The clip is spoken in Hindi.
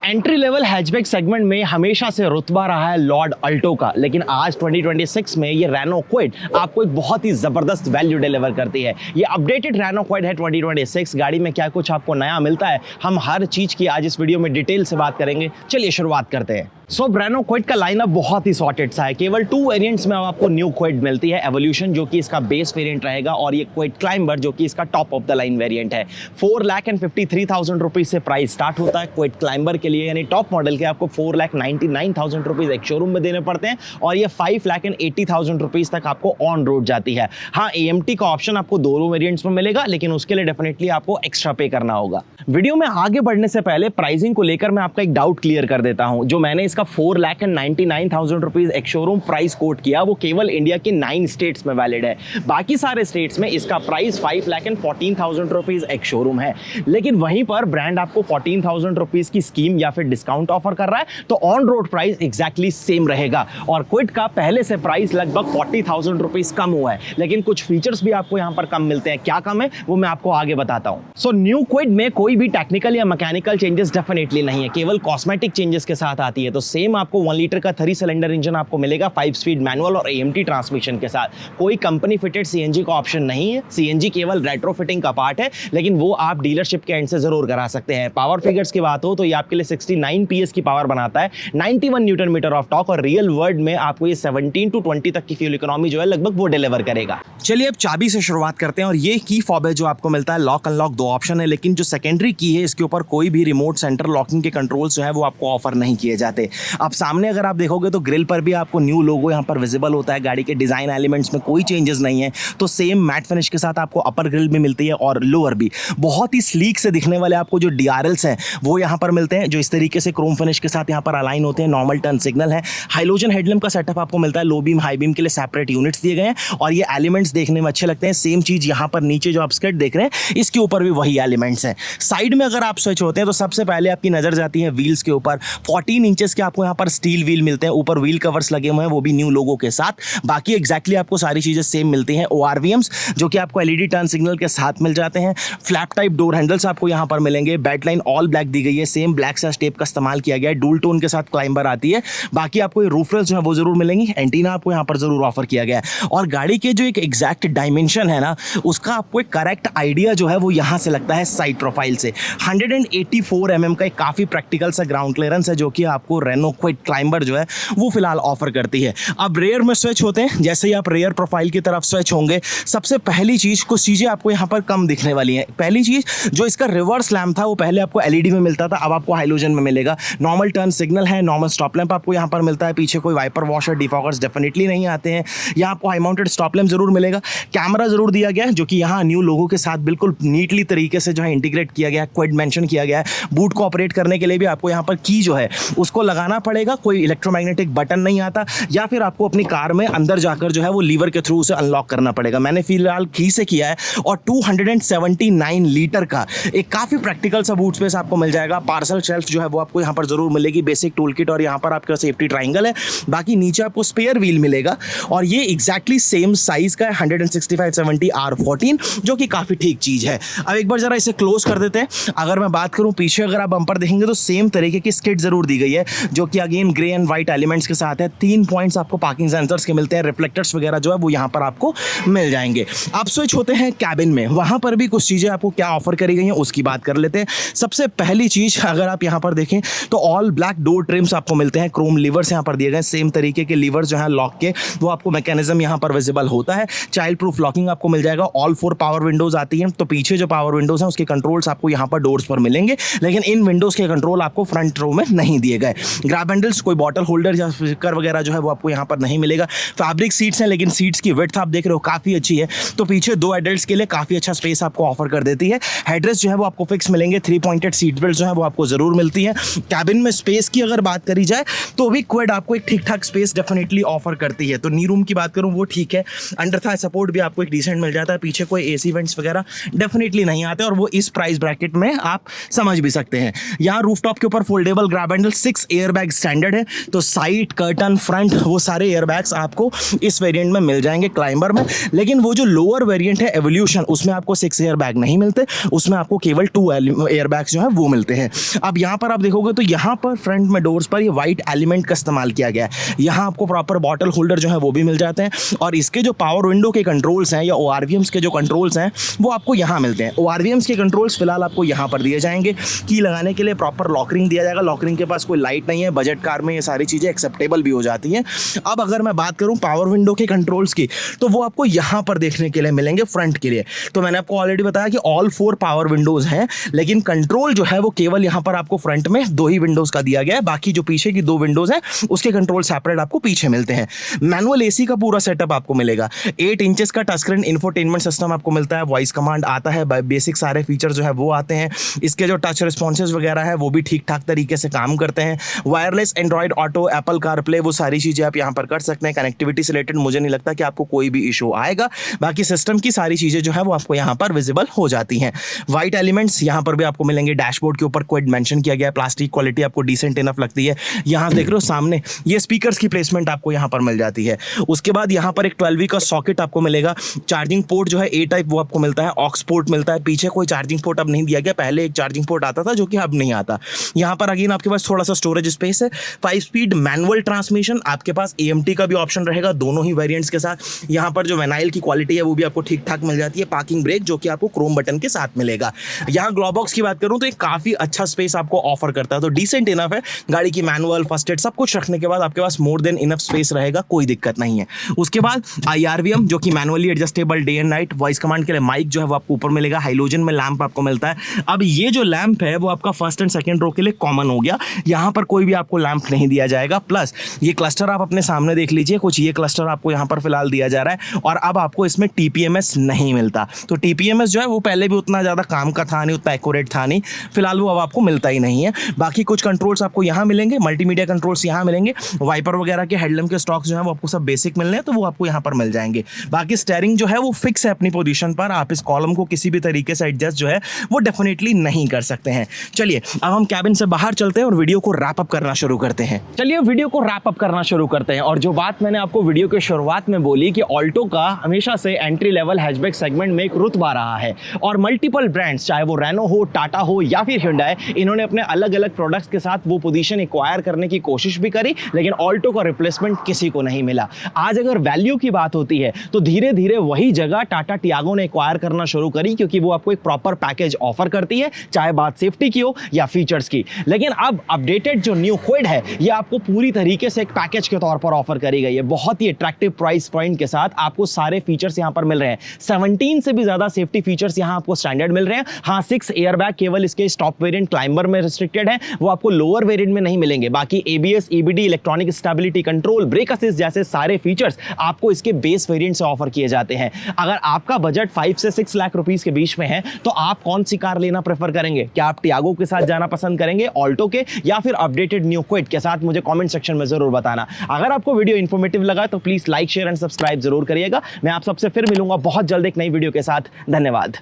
एंट्री लेवल हैचबैक सेगमेंट में हमेशा से रुतबा रहा है लॉर्ड अल्टो का, लेकिन आज 2026 में ये रेनो क्विड आपको एक बहुत ही जबरदस्त वैल्यू डिलीवर करती है। ये अपडेटेड रेनो क्विड है 2026। गाड़ी में क्या कुछ आपको नया मिलता है, हम हर चीज की आज इस वीडियो में डिटेल से बात करेंगे। चलिए शुरुआत करते हैं। रेनो क्विड का लाइनअप बहुत ही सॉर्टेड सा है। केवल 2 वेरिएंट्स में आपको न्यू क्विड मिलती है। एवोल्यूशन जो कि इसका बेस वेरिएंट रहेगा और ये क्विड क्लाइंबर जो कि इसका top of the line variant है। 4,53,000 रुपीज से प्राइस स्टार्ट होता है क्विड क्लाइंबर के लिए, यानी टॉप मॉडल के आपको 4,99,000 रुपीज एक शोरूम में देने पड़ते हैं और ये 5,80,000 रुपीज तक आपको ऑन रोड जाती है। हाँ, AMT का ऑप्शन आपको दोनों वेरिएंट्स में मिलेगा, लेकिन उसके लिए डेफिनेटली आपको एक्स्ट्रा पे करना होगा। वीडियो में आगे बढ़ने से पहले प्राइसिंग को लेकर मैं आपका एक डाउट क्लियर कर देता हूं। जो मैंने इसका 4,99,000 रुपीज एक शोरूम प्राइस कोट किया, वो केवल इंडिया के 9 स्टेट्स में वैलिड है। बाकी सारे स्टेट्स में इसका प्राइस 5,14,000 रुपीज एक शोरूम है। लेकिन वहीं पर ब्रांड आपको 14,000 रुपीज की स्कीम या फिर डिस्काउंट ऑफर कर रहा है, तो on road price exactly same रहेगा। और क्विड का पहले से प्राइस लगभग 40,000 रुपीज कम हुआ है, लेकिन कुछ फीचर्स भी आपको यहां पर कम मिलते हैं। क्या कम है वो मैं आपको आगे बताता हूं। न्यू क्विड में कोई भी टेक्निकल या मैकेनिकल चेंजेस डेफिनेटली नहीं है, केवल कॉस्मेटिक चेंजेस के साथ आती है। तो सेम आपको 1 लीटर का 3 सिलेंडर इंजन आपको मिलेगा 5 स्पीड मैनुअल और AMT ट्रांसमिशन के साथ। कोई कंपनी फिटेड CNG का ऑप्शन नहीं है। CNG केवल रेट्रोफिटिंग का पार्ट है, लेकिन वो आप डीलरशिप के एंड से जरूर करा सकते हैं। पावर फिगर्स की बात हो तो ये आपके लिए 69 PS की पावर बनाता है, 91 न्यूटन मीटर ऑफ टॉर्क, और रियल वर्ल्ड में आपको ये 17 to 20 तक की फ्यूल इकोनॉमी जो है लगभग वो डिलीवर करेगा। चलिए अब चाबी से शुरुआत करते हैं। और ये की फॉब है जो आपको मिलता है। लॉक अनलॉक 2 ऑप्शन है, लेकिन जो सेकेंडरी की है इसके ऊपर कोई भी रिमोट सेंटर लॉकिंग के कंट्रोल्स जो है वो आपको ऑफर नहीं किए जाते। अब सामने अगर आप देखोगे तो ग्रिल पर भी आपको न्यू लोगो यहाँ पर विजिबल होता है। गाड़ी के डिजाइन एलिमेंट्स में कोई चेंजेस नहीं है। तो सेम मैट फिनिश के साथ आपको अपर ग्रिल भी मिलती है और लोअर भी। बहुत ही स्लीक से दिखने वाले आपको जो DRLs हैं वो यहाँ पर मिलते हैं, जो इस तरीके से क्रोम फिनिश के साथ यहाँ पर अलाइन होते हैं। नॉर्मल टर्न सिग्नल है। हाइलोजन हेडलैम्प का सेटअप आपको मिलता है। लो बीम हाई बीम के लिए सेपरेट यूनिट्स दिए गए हैं और ये एलिमेंट्स देखने में अच्छे लगते हैं। सेम चीज यहाँ पर नीचे जो आप स्कर्ट देख रहे हैं इसके ऊपर भी वही एलिमेंट्स हैं। साइड में अगर आप स्विच होते हैं तो सबसे पहले आपकी नजर जाती है व्हील्स के ऊपर। 14 इंचेस के आपको यहाँ पर स्टील व्हील मिलते हैं। ऊपर व्हील कवर्स लगे हुए हैं, वो भी न्यू लोगो के साथ। बाकी एग्जैक्टली आपको सारी चीजें सेम मिलती हैं। ORVMs जो कि आपको LED टर्न सिग्नल के साथ मिल जाते हैं। फ्लैप टाइप डोर हैंडल्स आपको यहाँ पर मिलेंगे। बैट लाइन ऑल ब्लैक दी गई है, सेम ब्लैक सा टेप का इस्तेमाल किया गया है। डूल टोन के साथ क्लाइंबर आती है। बाकी आपको ये रूफ रेल्स जो है वो जरूर मिलेंगी। एंटीना आपको यहाँ पर जरूर ऑफर किया गया है। और गाड़ी के जो एक एग्जैक्ट डायमेंशन है ना, उसका आपको एक करेक्ट आइडिया जो है वो यहाँ से लगता है साइड प्रोफाइल से। 184 mm का एक काफी प्रैक्टिकल सा ग्राउंड क्लियरेंस है जो कि आपको रेनो क्विड क्लाइंबर जो है वो फिलहाल ऑफर करती है। अब रेयर में स्विच होते हैं। जैसे ही आप रेयर प्रोफाइल की तरफ स्विच होंगे, सबसे पहली चीज कुछ चीजें आपको यहाँ पर कम दिखने वाली हैं। पहली चीज, जो इसका रिवर्स लैम्प था वो पहले आपको LED में मिलता था, अब आपको हाइलोजन में मिलेगा। नॉर्मल टर्न सिग्नल है। नॉर्मल स्टॉप लैंप आपको यहाँ पर मिलता है। पीछे कोई वाइपर वॉशर डिफॉगर्स डेफिनेटली नहीं आते हैं। यहाँ आपको हाई माउंटेड स्टॉप लैंप जरूर मिलेगा। कैमरा जरूर दिया गया है जो कि यहाँ न्यू लोगों के साथ बिल्कुल नीटली तरीके से जो है इंटीग्रेट किया गया है, क्विड मेंशन किया गया है। बूट को ऑपरेट करने के लिए भी आपको यहाँ पर की जो है उसको लगाना पड़ेगा। कोई इलेक्ट्रोमैग्नेटिक बटन नहीं आता, या फिर आपको अपनी कार में अंदर जाकर जो है वो लीवर के थ्रू उसे अनलॉक करना पड़ेगा। मैंने फिलहाल की से किया है। और 279 लीटर का एक काफी प्रैक्टिकल सा बूट स्पेस आपको मिल जाएगा। पार्सल शेल्फ जो है वो आपको यहाँ पर जरूर मिलेगी। बेसिक टूल किट और यहाँ पर आपका सेफ्टी ट्राइंगल है। बाकी नीचे आपको स्पेयर व्हील मिलेगा और ये एग्जैक्टली सेम साइज का है, 165/70 R14, जो कि काफी ठीक चीज है। अब एक बार जरा इसे क्लोज कर देते हैं। अगर मैं बात करूं पीछे, अगर आप बम्पर देखेंगे तो सेम तरीके की स्किट जरूर दी गई है, जो कि again grey and white elements के साथ है। 3 पॉइंट्स आपको पार्किंग सेंसर्स के मिलते हैं। रिफ्लेक्टर्स वगैरह जो है वो यहाँ पर आपको मिल जाएंगे। अब स्विच होते हैं कैबिन में। वहां पर भी कुछ चीजें आपको क्या ऑफर करी गई हैं उसकी बात कर लेते हैं। सबसे पहली चीज, अगर आप यहाँ पर देखें तो ऑल ब्लैक डोर ट्रिम्स आपको मिलते हैं। क्रोम लीवर्स यहाँ पर दिए गए। सेम तरीके के लीवर्स जो है लॉक के, वो आपको मैकेनिज्म यहाँ पर विजिबल होता है। चाइल्ड प्रूफ लॉकिंग आपको मिल जाएगा। ऑल 4 पावर विंडोज आती हैं, तो पीछे जो पावर विंडोज हैं उसके कंट्रोल्स आपको यहाँ पर डोर्स पर मिलेंगे, लेकिन इन विंडोज के कंट्रोल आपको फ्रंट रो में नहीं दिए गए। ग्रैब हैंडल्स, कोई बॉटल होल्डर या स्पीकर वगैरह जो है वो आपको यहाँ पर नहीं मिलेगा। फैब्रिक सीट्स हैं, लेकिन सीट्स की विड्थ आप देख रहे हो काफी अच्छी है, तो पीछे 2 एडल्ट्स के लिए काफी अच्छा स्पेस आपको ऑफर कर देती है। हेडरेस्ट जो है वो आपको फिक्स मिलेंगे। 3 पॉइंटेड सीट बेल्ट जो है वो आपको जरूर मिलती है। कैबिन में स्पेस की अगर बात करी जाए तो भी क्विड आपको एक ठीक ठाक स्पेस डेफिनेटली ऑफर करती है। तो नी रूम की बात करूं वो ठीक है। अंडर थाई सपोर्ट भी आपको एक डिसेंट मिल जाता है। पीछे कोई AC वेंट्स वगैरह डेफिनेटली नहीं आते और वो इस प्राइस ब्रैकेट में आप समझ भी सकते हैं। यहाँ रूफटॉप के ऊपर foldable grab handle, 6 airbag standard है, तो साइड, कर्टन, फ्रंट वो सारे एयरबैग्स आपको इस वेरिएंट में मिल जाएंगे क्लाइंबर में। लेकिन वो जो लोअर वेरिएंट है एवोल्यूशन, उसमें आपको 6 एयरबैग नहीं मिलते, उसमें आपको केवल 2 एयरबैग्स जो है वो मिलते हैं। अब यहाँ पर आप देखोगे तो यहाँ पर फ्रंट में डोर्स पर ये वाइट एलिमेंट का इस्तेमाल किया गया है। यहाँ आपको प्रॉपर बॉटल होल्डर जो है वो भी मिल जाते हैं, और इसके जो पावर विंडो के कंट्रोल्स हैं या ORVMs के जो कंट्रोल्स हैं वो आपको यहाँ मिलते हैं। ORVMs के कंट्रोल्स फिलहाल आपको यहाँ पर दिए जाएंगे। की लगाने के लिए प्रॉपर लॉकरिंग दिया जाएगा। लॉकरिंग के पास कोई लाइट नहीं है, बजट कार में ये सारी चीज़ें एक्सेप्टेबल भी हो जाती हैं। अब अगर मैं बात करूँ पावर विंडो के कंट्रोल्स की, तो वो आपको यहाँ पर देखने के लिए मिलेंगे फ्रंट के लिए। तो मैंने आपको ऑलरेडी बताया कि ऑल 4 पावर विंडोज़ हैं, लेकिन कंट्रोल जो है वो केवल यहाँ पर आपको फ्रंट में 2 ही विंडोज़ का दिया गया है। बाकी जो पीछे की 2 विंडोज़ हैं उसके कंट्रोल सेपरेट आपको पीछे मिलते हैं। मैनुअल AC का पूरा सेटअप आपको मिलेगा। 8 इंचेस का टच स्क्रीन इंफोटेनमेंट सिस्टम आपको मिलता है। वॉइस कमांड आता है, बेसिक सारे फीचर जो है वो आते हैं। इसके जो टच रिस्पॉन्सेज वगैरह है वो भी ठीक ठाक तरीके से काम करते हैं। Wireless Android auto, Apple CarPlay, वो सारी चीज़ें आप यहाँ पर कर सकते हैं। कनेक्टिविटी से रिलेटेड मुझे नहीं लगता कि आपको कोई भी इशू आएगा। बाकी सिस्टम की सारी चीज़ें जो है वो आपको यहाँ पर विजिबल हो जाती हैं। वाइट एलिमेंट्स यहाँ पर भी आपको मिलेंगे। डैशबोर्ड के ऊपर क्वाइट मेंशन किया गया है। प्लास्टिक क्वालिटी आपको डिसेंट इनफ लगती है। यहाँ देख रहे हो सामने ये स्पीकर्स की प्लेसमेंट आपको यहाँ पर मिल जाती है। उसके बाद यहाँ पर एक 12V का सॉकेट आपको मिलेगा। चार्जिंग पोर्ट जो है A टाइप वो आपको मिलता है। ऑक्स पोर्ट मिलता है। पीछे कोई चार्जिंग पोर्ट अब नहीं दिया गया, पहले एक चार्जिंग पोर्ट आता था जो कि अब नहीं आता। यहाँ पर अगेन आपके पास थोड़ा सा स्टोरेज स्पेस है। 5 स्पीड मैनुअल ट्रांसमिशन, आपके पास AMT का भी ऑप्शन रहेगा दोनों ही वेरिएंट्स के साथ। यहाँ पर जो वेनाइल की क्वालिटी है वो भी आपको ठीक ठाक मिल जाती है। पार्किंग ब्रेक जो कि आपको क्रोम बटन के साथ मिलेगा। यहाँ ग्लोव बॉक्स की बात करूँ तो ये काफ़ी अच्छा स्पेस आपको ऑफर करता है, तो डिसेंट इनफ है। गाड़ी की मैनुअल, फर्स्ट एड सब कुछ रखने के बाद आपके पास मोर देन इनफ स्पेस रहेगा, कोई दिक्कत नहीं है। उसके बाद IRVM जो कि manually adjustable day and night. Voice command के लिए माइक जो है वो आपको ऊपर मिलेगा। हाइलोजन में लैंप आपको मिलता है। अब ये जो लैंप है वो आपका फर्स्ट एंड सेकंड रो के लिए कॉमन हो गया। यहाँ पर कोई भी आपको लैंप नहीं दिया जाएगा। प्लस ये क्लस्टर आप अपने सामने देख लीजिए, कुछ ये क्लस्टर आपको यहाँ पर फिलहाल दिया जा रहा है। और अब आपको इसमें TPMS नहीं मिलता। तो TPMS जो है वो पहले भी उतना ज़्यादा काम का था नहीं, उतना एक्यूरेट था नहीं, फिलहाल वो अब आपको मिलता ही नहीं है। बाकी कुछ कंट्रोल्स आपको यहाँ मिलेंगे, मल्टीमीडिया कंट्रोल्स यहाँ मिलेंगे। वाइपर वगैरह के, हेडलैम्प के स्टॉक्स जो है वो आपको सब बेसिक मिलने हैं, तो वो आपको यहाँ पर मिल जाएंगे। बाकी स्टीयरिंग जो है वो फिक्स है अपनी पोजीशन पर। आप इस कॉलम को किसी भी तरीके से एडजस्ट जो है वो डेफिनेटली नहीं कर सकते हैं। चलिए अब हम कैबिन से बाहर चलते हैं और वीडियो को रैप अप करना शुरू करते हैं। चलिए वीडियो को रैप अप करना शुरू करते हैं। और जो बात मैंने आपको वीडियो के शुरुआत में बोली कि ऑल्टो का हमेशा से एंट्री लेवल हैचबैक सेगमेंट में एक रुतबा रहा है, और मल्टीपल ब्रांड्स चाहे वो रेनो हो, टाटा हो या फिर hyundai, इन्होंने अपने अलग अलग प्रोडक्ट्स के साथ वो पोजीशन एक्वायर करने की कोशिश भी करी, लेकिन ऑल्टो का रिप्लेसमेंट किसी को नहीं मिला। आज अगर वैल्यू की बात होती है तो धीरे धीरे वही जगह टाटा टियागो ने एक्वायर करना शुरू करी, क्योंकि वो आपको एक प्रॉपर पैकेज ऑफर करती है, चाहे बात सेफ्टी की हो या फीचर्स की। लेकिन अब अपडेटेड जो न्यू क्विड है ये आपको पूरी तरीके से एक पैकेज के तौर पर ऑफर करी गई है। बहुत ही अट्रैक्टिव प्राइस पॉइंट के साथ आपको सारे फीचर्स यहां पर मिल रहे हैं। 17 से भी ज्यादा सेफ्टी फीचर्स यहां आपको स्टैंडर्ड मिल रहे हैं। हाँ, 6 एयरबैग केवल इसके टॉप वेरिएंट क्लाइंबर में रिस्ट्रिक्टेड है, वो आपको लोअर वेरिएंट में नहीं मिलेंगे। बाकी ABS, EBD, electronic stability control, brake assist जैसे सारे फीचर्स आपको इसके बेस वेरिएंट से ऑफर किए जाते हैं। अगर आपका बजट 5 से 6 लाख रुपीस के बीच में है तो आप कौन सी कार लेना प्रेफर करेंगे? क्या आप टियागो के साथ जाना पसंद करेंगे, ऑल्टो के, या फिर अपडेटेड न्यू क्विड के साथ? मुझे कमेंट सेक्शन में जरूर बताना। अगर आपको वीडियो इंफॉर्मेटिव लगा तो please like, share and subscribe जरूर करिएगा। मैं आप सबसे फिर मिलूंगा बहुत जल्द एक नई वीडियो के साथ। धन्यवाद।